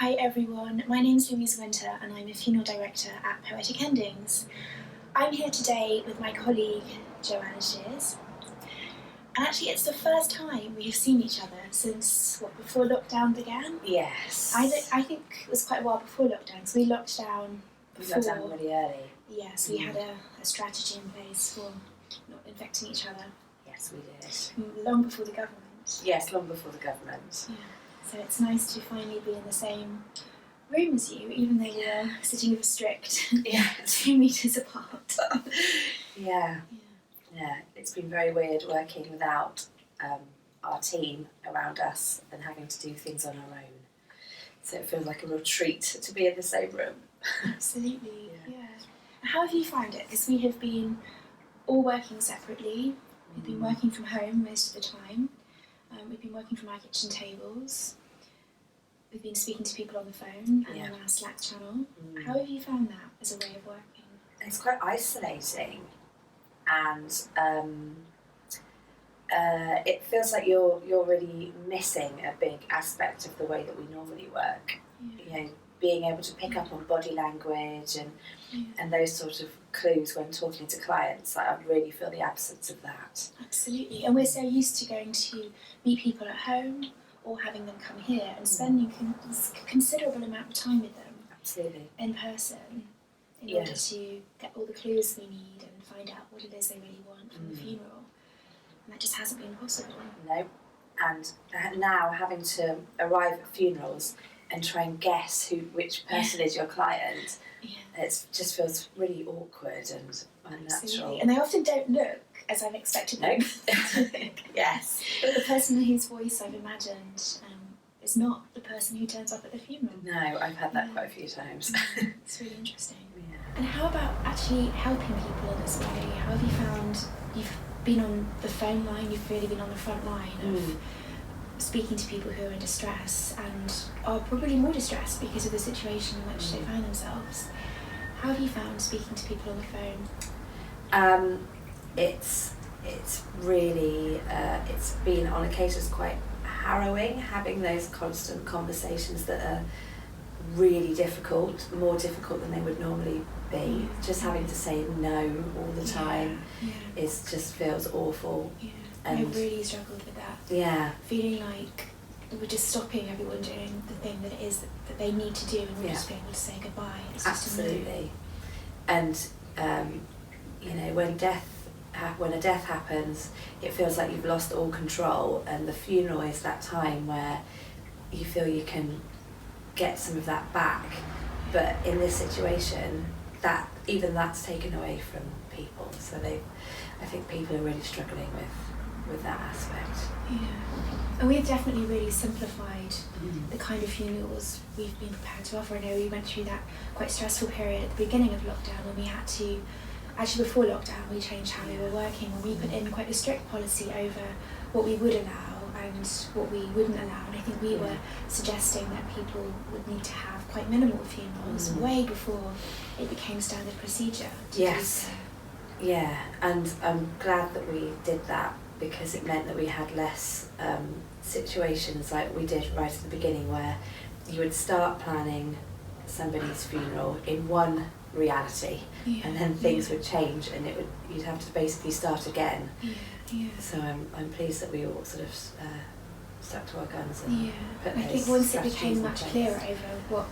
Hi everyone, my name's Louise Winter and I'm a funeral director at Poetic Endings. I'm here today with my colleague Joanna Shears, and actually it's the first time we have seen each other since, before lockdown began? Yes. I think it was quite a while before lockdown, because we locked down before. We locked down really early. Yes, we had a strategy in place for not infecting each other. Yes, we did. Long before the government. Yes, long before the government. Yeah. So it's nice to finally be in the same room as you, even though we're sitting with a strict 2 metres apart. Yeah. It's been very weird working without our team around us and having to do things on our own. So it feels like a real treat to be in the same room. Absolutely, yeah. How have you found it? Because we have been all working separately. We've been working from home most of the time. We've been working from our kitchen tables. We've been speaking to people on the phone and on our Slack channel. How have you found that as a way of working? It's quite isolating, and it feels like you're really missing a big aspect of the way that we normally work. You know, being able to pick up on body language and those sort of clues when talking to clients. I really feel the absence of that. Absolutely, and we're so used to going to meet people at home or having them come here and spending a considerable amount of time with them. Absolutely. In person, in order to get all the clues we need and find out what it is they really want from the funeral. And that just hasn't been possible. No, and now having to arrive at funerals and try and guess which person is your client, it just feels really awkward and unnatural. Absolutely. And they often don't look as I've expected them to look. Yes. The person whose voice I've imagined is not the person who turns up at the funeral. No, I've had that quite a few times. It's really interesting. Yeah. And how about actually helping people in this way? How have you found you've been on the phone line, you've really been on the front line of speaking to people who are in distress and are probably more distressed because of the situation in which they find themselves. How have you found speaking to people on the phone? It's really, it's been on occasions quite harrowing, having those constant conversations that are really difficult, more difficult than they would normally be. Just having to say no all the time just feels awful. Yeah. And I've really struggled with that. Yeah. Feeling like we're just stopping everyone doing the thing that it is that they need to do, and we're just being able to say goodbye. It's absolutely. And you know, when a death happens, it feels like you've lost all control, and the funeral is that time where you feel you can get some of that back. But in this situation, that's taken away from people. So I think people are really struggling with that aspect. Yeah, and we've definitely really simplified the kind of funerals we've been prepared to offer. I know we went through that quite stressful period at the beginning of lockdown when we had to, actually before lockdown, we changed how we were working, and we put in quite a strict policy over what we would allow and what we wouldn't allow. And I think we were suggesting that people would need to have quite minimal funerals way before it became standard procedure. Yes. Yeah, and I'm glad that we did that, because it meant that we had less situations like we did right at the beginning, where you would start planning somebody's funeral in one reality, and then things would change, and you'd have to basically start again. So I'm pleased that we all sort of stuck to our guns and put those. I think once it became much clearer over what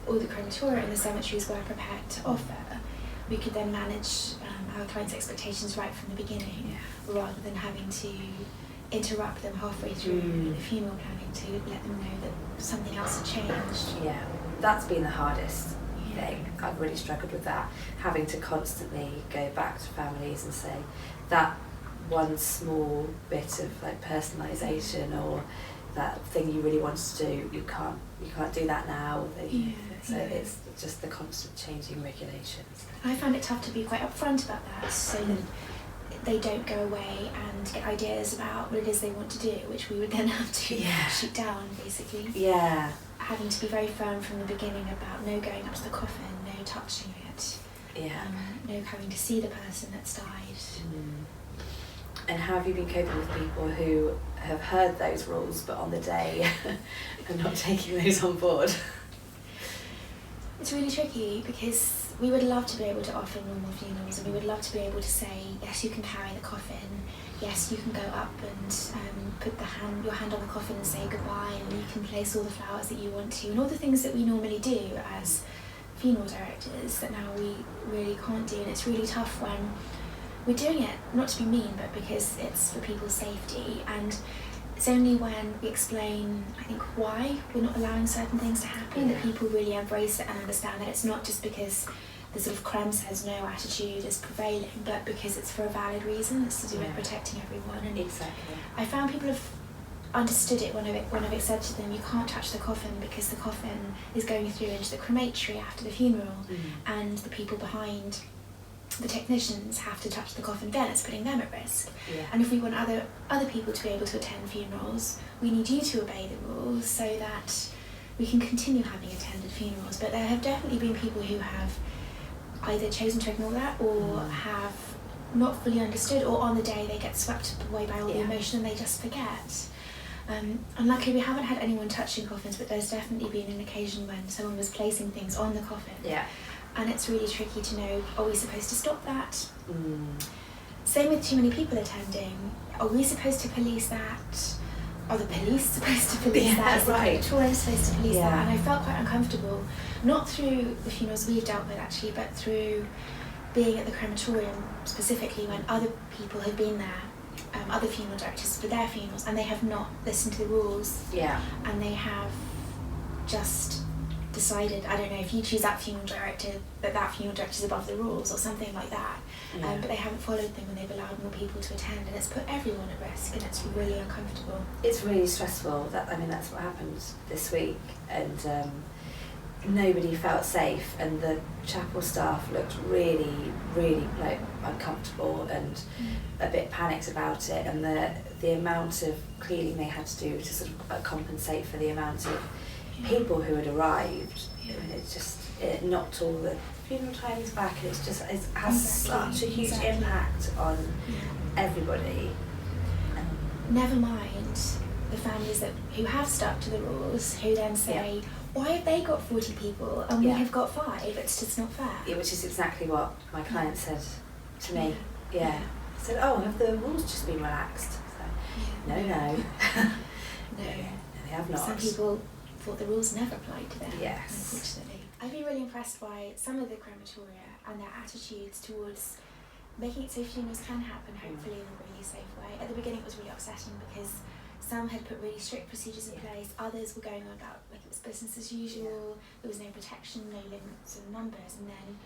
all the crematoria and the cemeteries were prepared to offer, we could then manage our clients' expectations right from the beginning, rather than having to interrupt them halfway through the funeral planning to let them know that something else had changed. Yeah, that's been the hardest thing. I've really struggled with that, having to constantly go back to families and say that one small bit of like personalisation or that thing you really wanted to do, you can't do that now. It's just the constant changing regulations. I found it tough to be quite upfront about that, so that they don't go away and get ideas about what it is they want to do, which we would then have to shoot down, basically. Yeah. Having to be very firm from the beginning about no going up to the coffin, no touching it, no coming to see the person that's died. And how have you been coping with people who have heard those rules but on the day are not taking those on board? It's really tricky because we would love to be able to offer normal funerals, and we would love to be able to say, yes, you can carry the coffin, yes, you can go up and put your hand on the coffin and say goodbye, and you can place all the flowers that you want to, and all the things that we normally do as funeral directors that now we really can't do. And it's really tough when we're doing it, not to be mean, but because it's for people's safety. And it's only when we explain, I think, why we're not allowing certain things to happen that people really embrace it and understand that it's not just because the sort of creme says no attitude is prevailing, but because it's for a valid reason. It's to do with protecting everyone. And exactly. I found people have understood it when I've said to them, you can't touch the coffin because the coffin is going through into the crematory after the funeral, and the people behind, the technicians, have to touch the coffin again. It's putting them at risk. And if we want other people to be able to attend funerals, we need you to obey the rules so that we can continue having attended funerals. But there have definitely been people who have either chosen to ignore that or have not fully understood, or on the day they get swept away by all the emotion and they just forget. And luckily we haven't had anyone touching coffins, but there's definitely been an occasion when someone was placing things on the coffin. And it's really tricky to know, are we supposed to stop that? Same with too many people attending. Are we supposed to police that? Are the police supposed to police that? Is the crematorium supposed to police that? And I felt quite uncomfortable, not through the funerals we've dealt with actually, but through being at the crematorium specifically when other people have been there, other funeral directors for their funerals, and they have not listened to the rules. And they have just decided, I don't know, if you choose that funeral director, that funeral director is above the rules or something like that. But they haven't followed them, and they've allowed more people to attend, and it's put everyone at risk, and it's really uncomfortable. It's really stressful. That's what happened this week, and nobody felt safe, and the chapel staff looked really, really like uncomfortable and a bit panicked about it, and the amount of cleaning they had to do to sort of compensate for the amount of people who had arrived. It knocked all the funeral times back, and it has such a huge impact on everybody. Never mind the families who have stuck to the rules, who then say, why have they got 40 people and we have got 5? It's just not fair. Which is exactly what my client said to me. I said, oh, have the rules just been relaxed? So, no. No, they have not. Some people thought the rules never applied to them, yes. Unfortunately. I've been really impressed by some of the crematoria and their attitudes towards making it so funerals can happen, hopefully in a really safe way. At the beginning it was really upsetting because some had put really strict procedures in place, others were going on about like it was business as usual, there was no protection, no limits and numbers, and then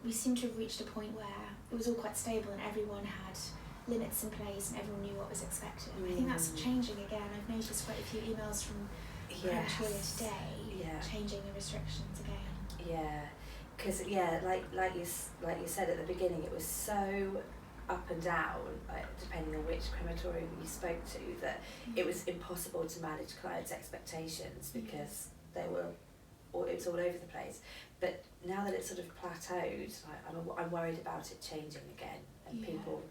we seemed to have reached a point where it was all quite stable and everyone had limits in place and everyone knew what was expected. I think that's changing again. I've noticed quite a few emails from crematoria today changing the restrictions again. Because like you said at the beginning, it was so up and down, depending on which crematorium you spoke to, that it was impossible to manage clients' expectations because it was all over the place. But now that it's sort of plateaued, I'm worried about it changing again and people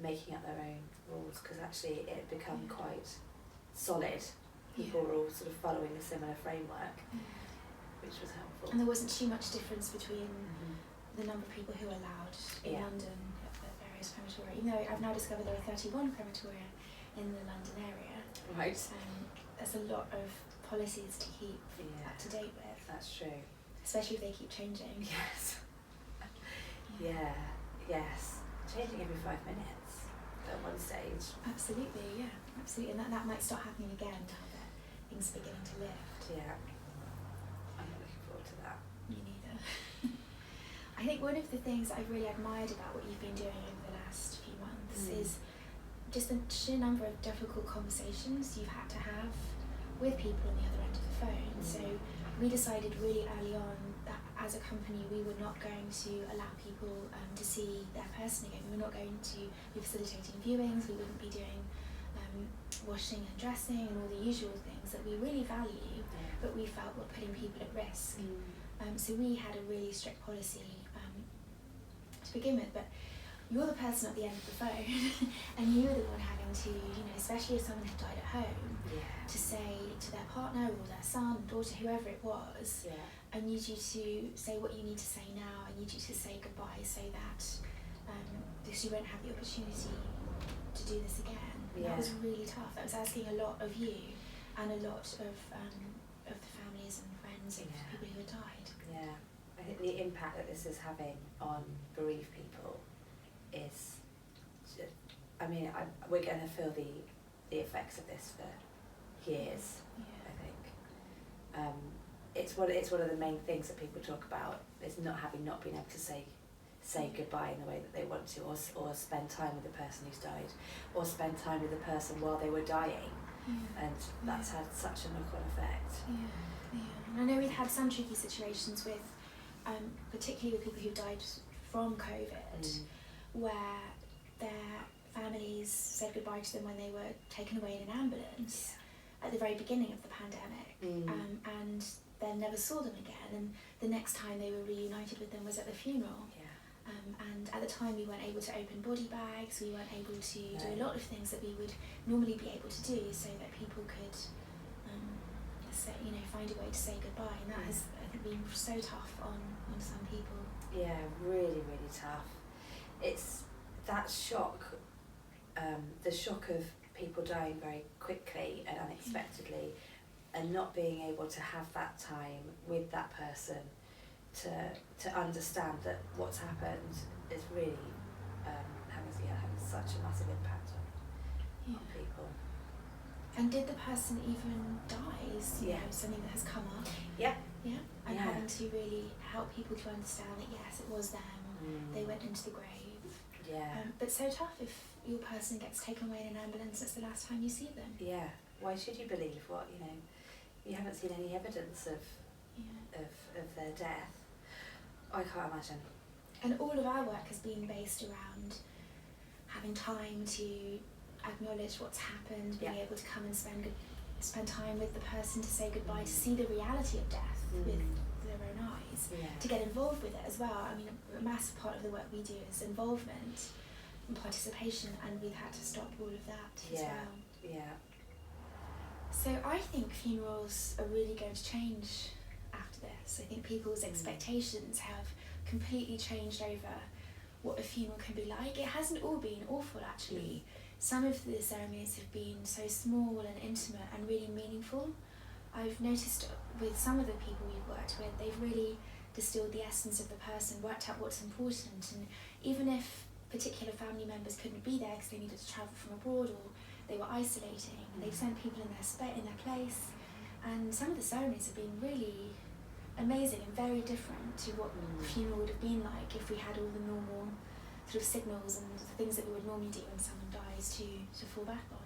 making up their own rules, because actually it had become quite solid. People were all sort of following a similar framework, which was helpful. And there wasn't too much difference between the number of people who were allowed in London at various crematoria. Even though I've now discovered there are 31 crematoria in the London area. Right. There's a lot of policies to keep up to date with. That's true. Especially if they keep changing. Yes. Yes. Changing every 5 minutes at one stage. Absolutely, absolutely. And that might start happening again now that things are beginning to lift. I'm not looking forward to that. Me neither. I think one of the things I've really admired about what you've been doing over the last few months is just the sheer number of difficult conversations you've had to have with people on the other end of the phone. So we decided really early on that as a company we were not going to allow people to see their person again. We were not going to be facilitating viewings, we wouldn't be doing washing and dressing and all the usual things that we really value, but we felt were putting people at risk. So we had a really strict policy to begin with, but you're the person at the end of the phone and you're the one having to, especially if someone had died at home, to say to their partner or their son, daughter, whoever it was, I need you to say what you need to say now, I need you to say goodbye so that because you won't have the opportunity to do this again. That was really tough. That was asking a lot of you and a lot of the families and friends of people who had died. Yeah, I think the impact that this is having on bereaved people is, we're going to feel the effects of this for years. I think it's one of the main things that people talk about is not being able to say goodbye in the way that they want to, or spend time with the person who's died, or spend time with the person while they were dying, and that's had such a knock-on effect. And I know we've had some tricky situations with, particularly with people who died from COVID, where their families said goodbye to them when they were taken away in an ambulance at the very beginning of the pandemic, and then never saw them again, and the next time they were reunited with them was at the funeral. And at the time we weren't able to open body bags, we weren't able to do a lot of things that we would normally be able to do so that people could find a way to say goodbye, and that has, I think, been so tough on some people. Yeah, really, really tough. It's that shock, the shock of people dying very quickly and unexpectedly, and not being able to have that time with that person to understand that what's happened is really having such a massive impact on people. And did the person even die? Is something that has come up? And having to really help people to understand that yes, it was them, they went into the grave. But so tough if your person gets taken away in an ambulance, it's the last time you see them. Why should you believe what, you haven't seen any evidence of their death? I can't imagine. And all of our work has been based around having time to acknowledge what's happened, being able to come and spend time with the person to say goodbye, to see the reality of death with their own eyes, to get involved with it as well. I mean, a massive part of the work we do is involvement and participation, and we've had to stop all of that as well. So I think funerals are really going to change after this. I think people's expectations have completely changed over what a funeral can be like. It hasn't all been awful, actually. Some of the ceremonies have been so small and intimate and really meaningful. I've noticed with some of the people we've worked with, they've really distilled the essence of the person, worked out what's important, and even if particular family members couldn't be there because they needed to travel from abroad or they were isolating, they've sent people in their place. And some of the ceremonies have been really amazing and very different to what a funeral would have been like if we had all the normal sort of signals and the things that we would normally do when someone dies to fall back on.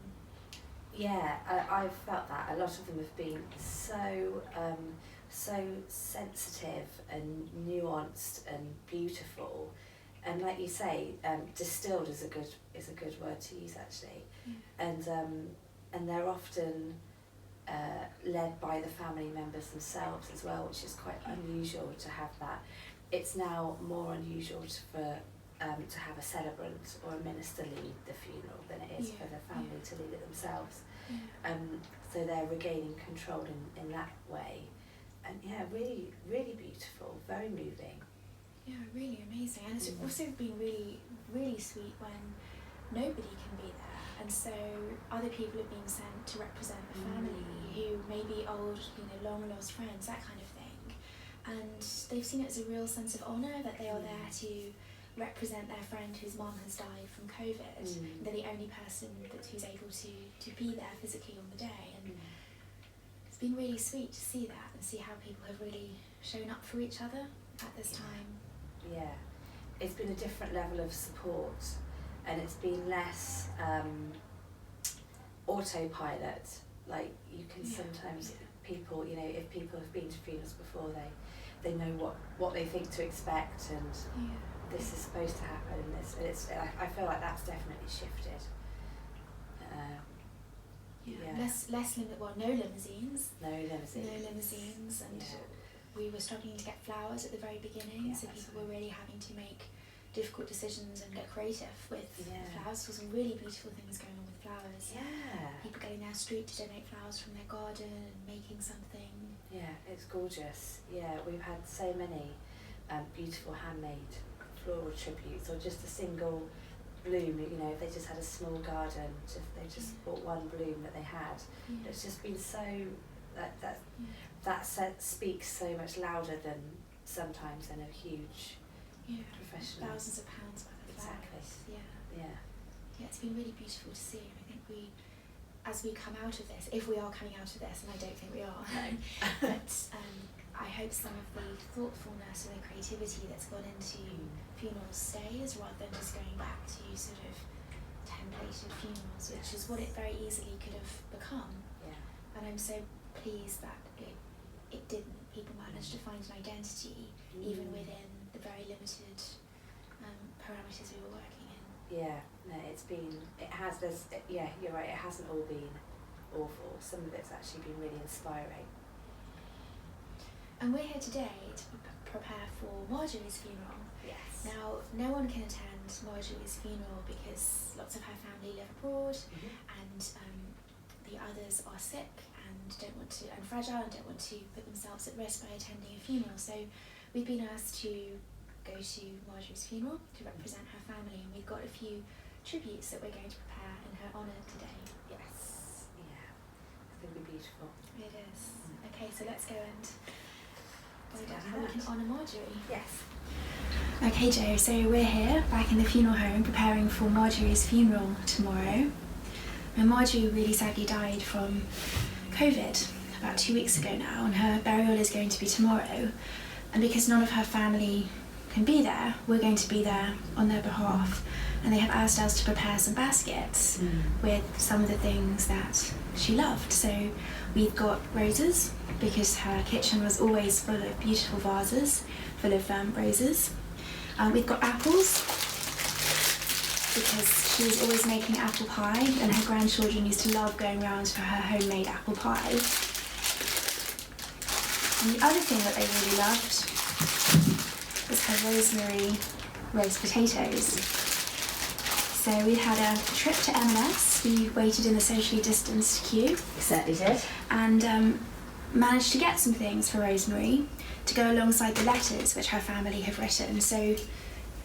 I've felt that. A lot of them have been so sensitive and nuanced and beautiful, and like you say, distilled is a good word to use, actually. And they're often led by the family members themselves as well, which is quite unusual to have that. It's now more unusual to have a celebrant or a minister lead the funeral than it is for the family to lead it themselves. So they're regaining control in that way. And really, really beautiful, very moving. Yeah, really amazing. And it's also been really, really sweet when nobody can be there, and so other people are being sent to represent the family who may be old, long lost friends, that kind of thing. And they've seen it as a real sense of honour that they are there to represent their friend whose mum has died from COVID. They're the only person who's able to be there physically on the day, and it's been really sweet to see that and see how people have really shown up for each other at this time. It's been a different level of support, and it's been less autopilot. Like you can sometimes people, if people have been to funerals before, they know what they think to expect, and this is supposed to happen. I feel like that's definitely shifted. No limousines. No limousines, and we were struggling to get flowers at the very beginning, so people were really having to make difficult decisions and get creative with flowers. Saw some really beautiful things going on with flowers. Yeah. People getting their street to donate flowers from their garden and making something. Yeah, it's gorgeous. Yeah, we've had so many beautiful handmade floral tributes, or just a single bloom, you know, if they just had a small garden, if they just bought one bloom that they had. It's just been so, that speaks so much louder than sometimes than a huge professional. Thousands of pounds worth of flowers. Yeah, it's been really beautiful to see. I think as we come out of this, if we are coming out of this, and I don't think we are, but I hope some of the thoughtfulness and the creativity that's gone into funerals stays, rather than just going back to sort of templated funerals, which is what it very easily could have become. Yeah. And I'm so pleased that it didn't. People managed to find an identity even within the very limited parameters we were working in. Yeah, no, you're right, it hasn't all been awful. Some of it's actually been really inspiring. And we're here today to prepare for Marjorie's funeral. Yes. Now, no one can attend Marjorie's funeral because lots of her family live abroad, and the others are sick and fragile and don't want to put themselves at risk by attending a funeral. So we've been asked to go to Marjorie's funeral to represent her family, and we've got a few tributes that we're going to prepare in her honour today. Yes. Yeah. It's going to be beautiful. It is. Okay, so let's go and find out how we can honour Marjorie. Yes. Okay, Jo, so we're here back in the funeral home preparing for Marjorie's funeral tomorrow. And Marjorie really sadly died from COVID about 2 weeks ago now, and her burial is going to be tomorrow. And because none of her family can be there, we're going to be there on their behalf. And they have asked us to prepare some baskets with some of the things that she loved. So we've got roses, because her kitchen was always full of beautiful vases full of roses. We've got apples, because she was always making apple pie, and her grandchildren used to love going round for her homemade apple pie. And the other thing that they really loved was her rosemary roast potatoes. So we had a trip to M&S. We waited in the socially distanced queue. We certainly did. And managed to get some things for Rosemary to go alongside the letters which her family have written. So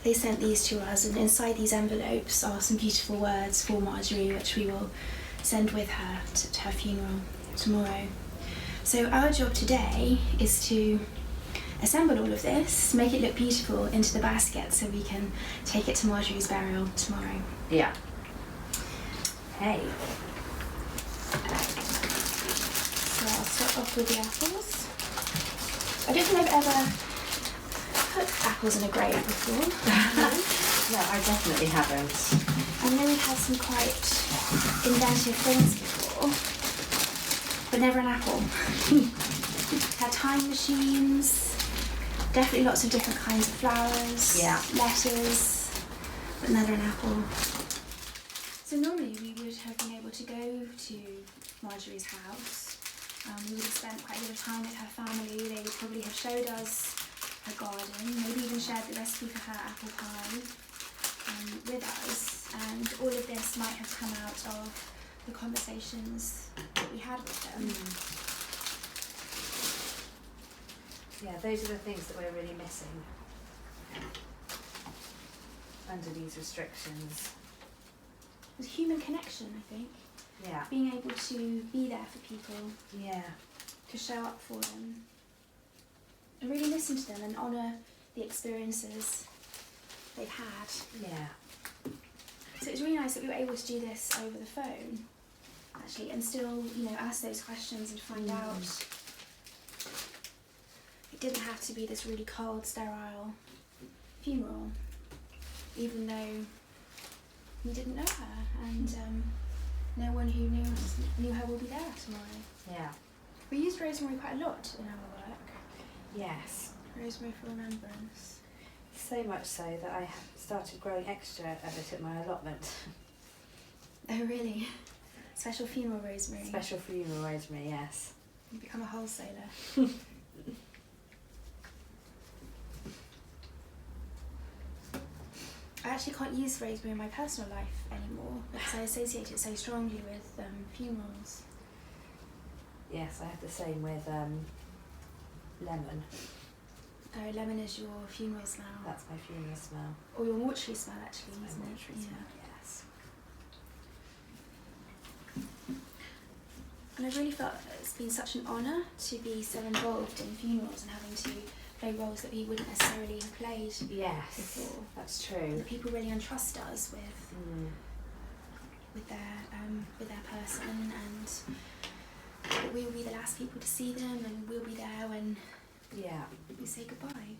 they sent these to us, and inside these envelopes are some beautiful words for Marjorie, which we will send with her to her funeral tomorrow. So our job today is to assemble all of this, make it look beautiful into the basket so we can take it to Marjorie's burial tomorrow. Yeah. Hey. So I'll start off with the apples. I don't think I've ever put apples in a grate before. No, I definitely haven't. I know we've had some quite inventive things before, but never an apple. Had time machines, definitely lots of different kinds of flowers, letters, but never an apple. So normally we would have been able to go to Marjorie's house. We would have spent quite a bit of time with her family. They would probably have showed us her garden, maybe even shared the recipe for her apple pie with us. And all of this might have come out of the conversations that we had with them. Yeah, those are the things that we're really missing under these restrictions. It was human connection, I think. Yeah. Being able to be there for people. Yeah. To show up for them. And really listen to them and honour the experiences they've had. Yeah. So it's really nice that we were able to do this over the phone, actually, and still, ask those questions and find out. It didn't have to be this really cold, sterile funeral, even though we didn't know her, and no one who knew her will be there tomorrow. Yeah. We used rosemary quite a lot in our work. Yes. Rosemary for remembrance. So much so that I started growing extra of it at my allotment. Oh really? Special funeral rosemary? Special funeral rosemary, yes. You become a wholesaler. actually can't use rosemary in my personal life anymore because I associate it so strongly with funerals. Yes, I have the same with lemon. Oh, lemon is your funeral smell. That's my funeral smell. Or your mortuary smell, actually, That's isn't my it? mortuary smell, yes. And I've really felt it's been such an honour to be so involved in funerals and having to play roles that we wouldn't necessarily have played before. That's true. And people really entrust us with their person, and that we will be the last people to see them, and we'll be there when we say goodbye.